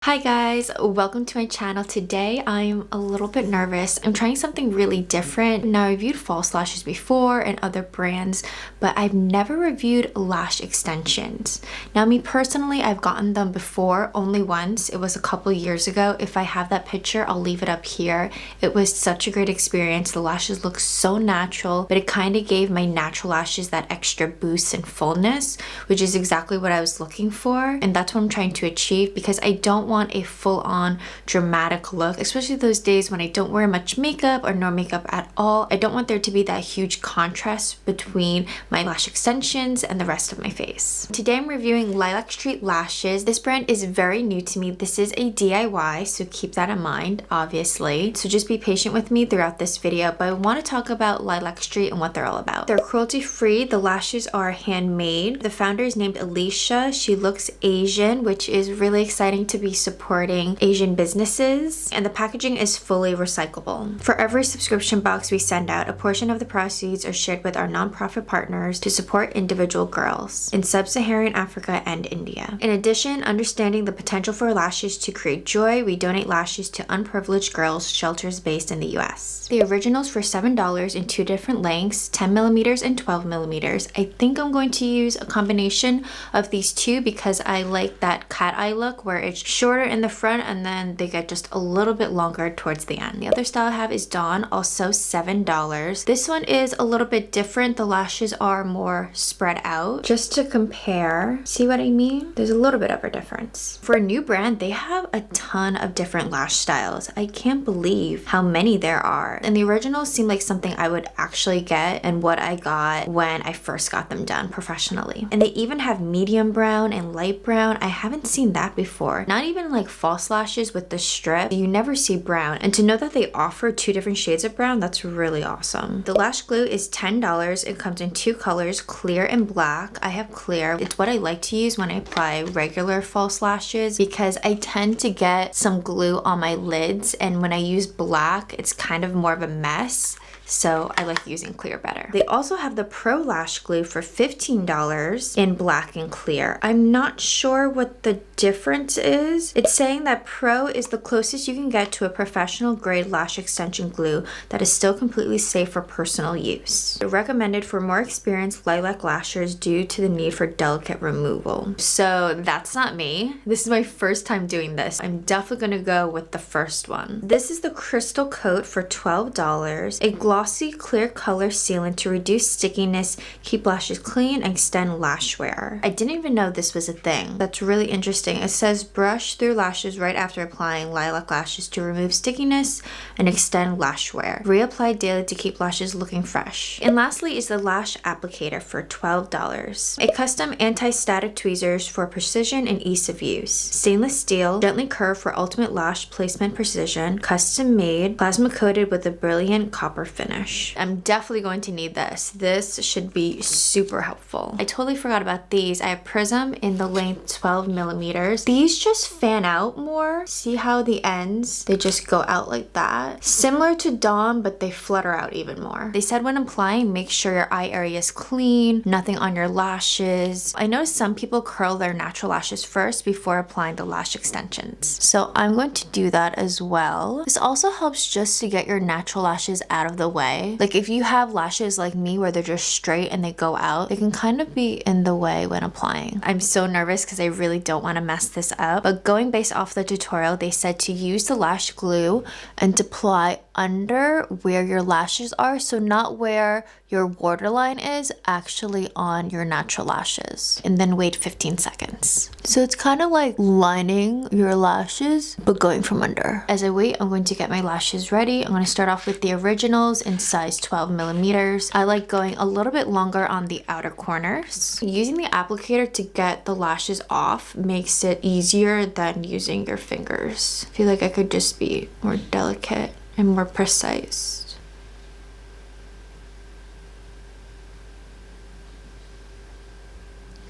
Hi guys, welcome to my channel. Today I'm a little bit nervous. I'm trying something really different. Now, I reviewed false lashes before and other brands, but I've never reviewed lash extensions. Now, me personally, I've gotten them before, only once. It was a couple years ago. If I have that picture, I'll leave it up here. It was such a great experience. The lashes look so natural, but it kind of gave my natural lashes that extra boost and fullness, which is exactly what I was looking for. And that's what I'm trying to achieve because I don't want a full-on dramatic look, especially those days when I don't wear much makeup or no makeup at all. I don't want there to be that huge contrast between my lash extensions and the rest of my face. Today I'm reviewing Lilac St lashes. This brand is very new to me. This is a DIY, so keep that in mind, obviously. So just be patient with me throughout this video, but I want to talk about Lilac St and what they're all about. They're cruelty-free. The lashes are handmade. The founder is named Alicia. She looks Asian, which is really exciting to be supporting Asian businesses, and the packaging is fully recyclable. For every subscription box we send out, a portion of the proceeds are shared with our nonprofit partners to support individual girls in sub-Saharan Africa and India. In addition, understanding the potential for lashes to create joy, we donate lashes to unprivileged girls shelters based in the US. The originals for $7 in two different lengths, 10mm and 12mm. I think I'm going to use a combination of these two because I like that cat eye look where it's shorter in the front and then they get just a little bit longer towards the end. The other style I have is Dawn, also $7. This one is a little bit different. The lashes are more spread out. Just to compare, see what I mean? There's a little bit of a difference. For a new brand, they have a ton of different lash styles. I can't believe how many there are. And the originals seem like something I would actually get and what I got when I first got them done professionally. And they even have medium brown and light brown. I haven't seen that before. Not even like false lashes with the strip, you never see brown, and to know that they offer two different shades of brown, that's really awesome. The lash glue is $10. It comes in two colors, clear and black. I have clear. It's what I like to use when I apply regular false lashes because I tend to get some glue on my lids, and when I use black, it's kind of more of a mess. So I like using clear better. They also have the Pro Lash Glue for $15 in black and clear. I'm not sure what the difference is. It's saying that Pro is the closest you can get to a professional grade lash extension glue that is still completely safe for personal use. They're recommended for more experienced lilac lashers due to the need for delicate removal. So that's not me. This is my first time doing this. I'm definitely gonna go with the first one. This is the Crystal Coat for $12. A glossy clear color sealant to reduce stickiness, keep lashes clean, and extend lash wear. I didn't even know this was a thing. That's really interesting. It says brush through lashes right after applying lilac lashes to remove stickiness and extend lash wear. Reapply daily to keep lashes looking fresh. And lastly is the Lash Applicator for $12. A custom anti-static tweezers for precision and ease of use. Stainless steel, gently curved for ultimate lash placement precision, custom made, plasma coated with a brilliant copper finish. I'm definitely going to need this. This should be super helpful. I totally forgot about these. I have Prism in the length 12mm. These just fan out more. See how the ends, they just go out like that. Similar to Dawn, but they flutter out even more. They said when applying, make sure your eye area is clean, nothing on your lashes. I noticed some people curl their natural lashes first before applying the lash extensions. So I'm going to do that as well. This also helps just to get your natural lashes out of the way. Like if you have lashes like me where they're just straight and they go out, they can kind of be in the way when applying. I'm so nervous because I really don't want to mess this up, but going based off the tutorial, they said to use the lash glue and to apply under where your lashes are, so not where your waterline is, actually on your natural lashes, and then wait 15 seconds. So it's kind of like lining your lashes but going from under. As I wait, I'm going to get my lashes ready. I'm going to start off with the originals in size 12mm. I like going a little bit longer on the outer corners. Using the applicator to get the lashes off makes it easier than using your fingers. I feel like I could just be more delicate and more precise.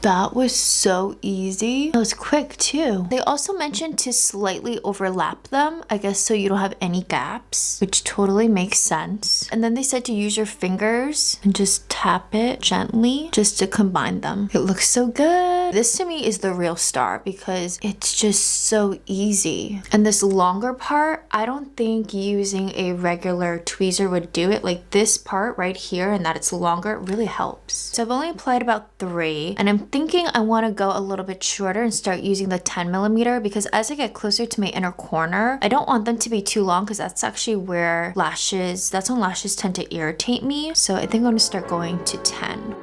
That was so easy. It was quick too. They also mentioned to slightly overlap them, I guess so you don't have any gaps, which totally makes sense. And then they said to use your fingers and just tap it gently just to combine them. It looks so good. good. This to me is the real star because it's just so easy. And this longer part, I don't think using a regular tweezer would do it. Like this part right here and that it's longer really helps. So I've only applied about 3 and I'm thinking I want to go a little bit shorter and start using the 10mm because as I get closer to my inner corner, I don't want them to be too long because that's actually where that's when lashes tend to irritate me. So I think I'm going to start going to 10.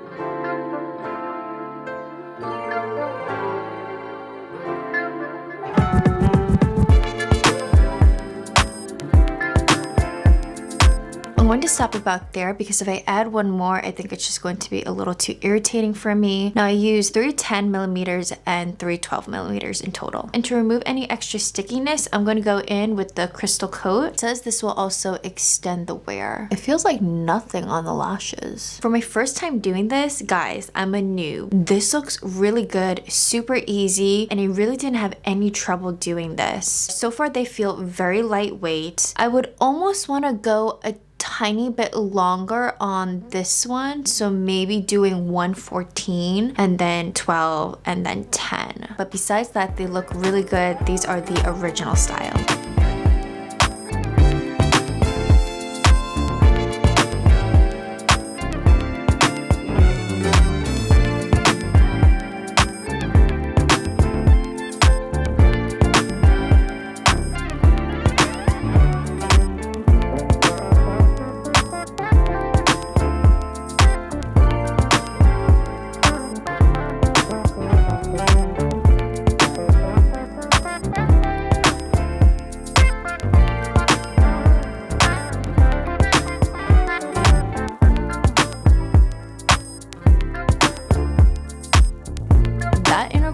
I'm going to stop about there because if I add one more, I think it's just going to be a little too irritating for me. Now I use 3 10mm and 3 12mm in total. And to remove any extra stickiness, I'm going to go in with the crystal coat. It says this will also extend the wear. It feels like nothing on the lashes. For my first time doing this, guys, I'm a noob. This looks really good, super easy, and I really didn't have any trouble doing this. So far, they feel very lightweight. I would almost want to go a tiny bit longer on this one, so maybe doing 114 and then 12 and then 10. But besides that, they look really good. These are the original style.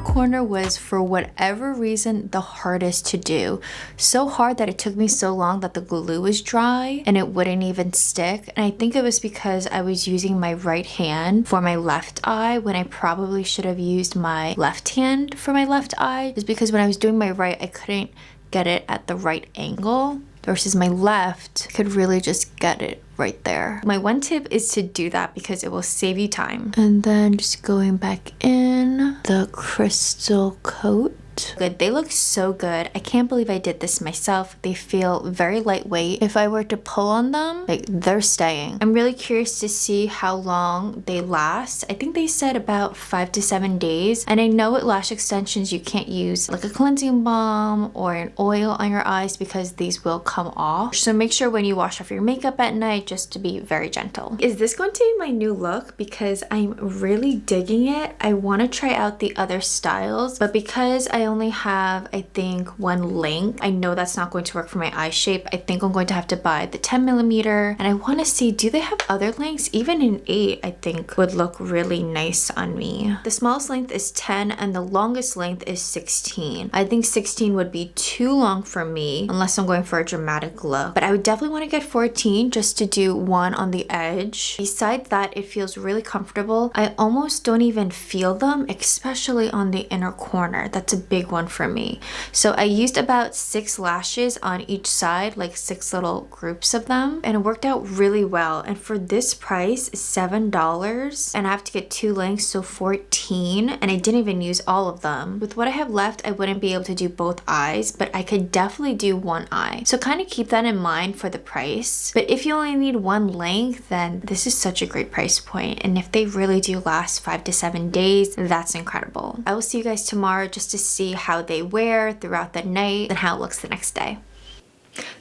Corner was, for whatever reason, the hardest to do. So hard that it took me so long that the glue was dry and it wouldn't even stick. And I think it was because I was using my right hand for my left eye when I probably should have used my left hand for my left eye. Just because when I was doing my right, I couldn't get it at the right angle. Versus my left, I could really just get it right there. My one tip is to do that because it will save you time. And then just going back in, the crystal coat. Good. They look so good. I can't believe I did this myself. They feel very lightweight. If I were to pull on them, like, they're staying. I'm really curious to see how long they last. I think they said about 5 to 7 days. And I know with lash extensions you can't use like a cleansing balm or an oil on your eyes because these will come off. So make sure when you wash off your makeup at night just to be very gentle. Is this going to be my new look? Because I'm really digging it. I want to try out the other styles, but because I only have, I think, one length, I know that's not going to work for my eye shape. I think I'm going to have to buy the 10mm, and I want to see, do they have other lengths? Even an 8 I think would look really nice on me. The smallest length is 10 and the longest length is 16. I think 16 would be too long for me unless I'm going for a dramatic look, but I would definitely want to get 14 just to do one on the edge. Besides that, it feels really comfortable. I almost don't even feel them, especially on the inner corner. That's a big one for me. So I used about 6 lashes on each side, like 6 little groups of them, and it worked out really well. And for this price, $7, and I have to get 2 lengths, so 14, and I didn't even use all of them. With what I have left, I wouldn't be able to do both eyes, but I could definitely do one eye. So kind of keep that in mind for the price. But if you only need one length, then this is such a great price point. And if they really do last 5 to 7 days, that's incredible. I will see you guys tomorrow just to see how they wear throughout the night and how it looks the next day.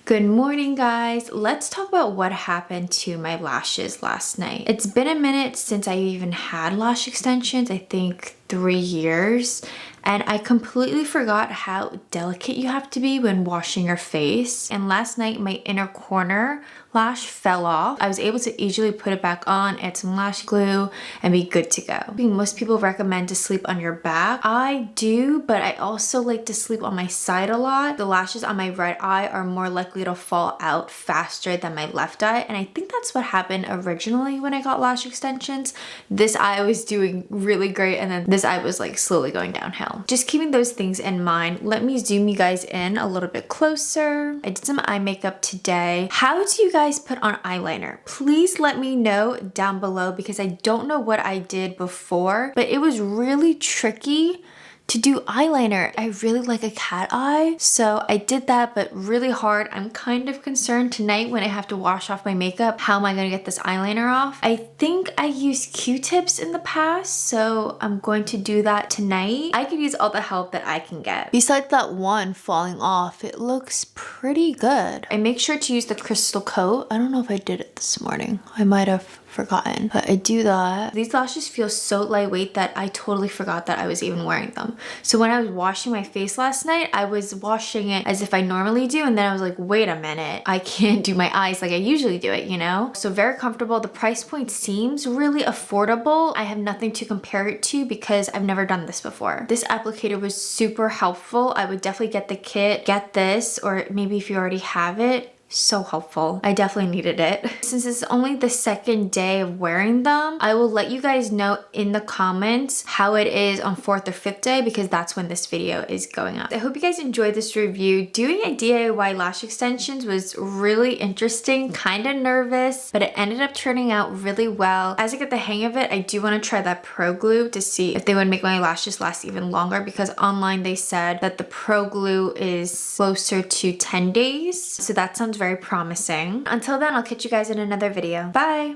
Good morning, guys. Let's talk about what happened to my lashes last night. It's been a minute since I even had lash extensions, I think 3 years, and I completely forgot how delicate you have to be when washing your face. And last night my inner corner lash fell off. I was able to easily put it back on, add some lash glue, and be good to go. I think most people recommend to sleep on your back. I do, but I also like to sleep on my side a lot. The lashes on my right eye are more likely to fall out faster than my left eye, and I think that's what happened originally when I got lash extensions. This eye was doing really great, and then this because I was like slowly going downhill. Just keeping those things in mind, let me zoom you guys in a little bit closer. I did some eye makeup today. How do you guys put on eyeliner? Please let me know down below because I don't know what I did before, but it was really tricky to do eyeliner. I really like a cat eye, so I did that, but really hard. I'm kind of concerned tonight when I have to wash off my makeup. How am I gonna get this eyeliner off? I think I used Q-tips in the past, so I'm going to do that tonight. I could use all the help that I can get. Besides that one falling off, it looks pretty good. I make sure to use the crystal coat. I don't know if I did it this morning. I might have forgotten, but I do that. These lashes feel so lightweight that I totally forgot that I was even wearing them. So when I was washing my face last night, I was washing it as if I normally do, and then I was like, wait a minute, I can't do my eyes like I usually do it, you know? So very comfortable. The price point seems really affordable. I have nothing to compare it to because I've never done this before. This applicator was super helpful. I would definitely get the kit, get this, or maybe if you already have it, so helpful. I definitely needed it. Since it's only the second day of wearing them, I will let you guys know in the comments how it is on 4th or 5th day because that's when this video is going up. I hope you guys enjoyed this review. Doing a DIY lash extensions was really interesting, kind of nervous, but it ended up turning out really well. As I get the hang of it, I do want to try that Pro Glue to see if they would make my lashes last even longer because online they said that the Pro Glue is closer to 10 days. So that sounds very promising. Until then, I'll catch you guys in another video. Bye!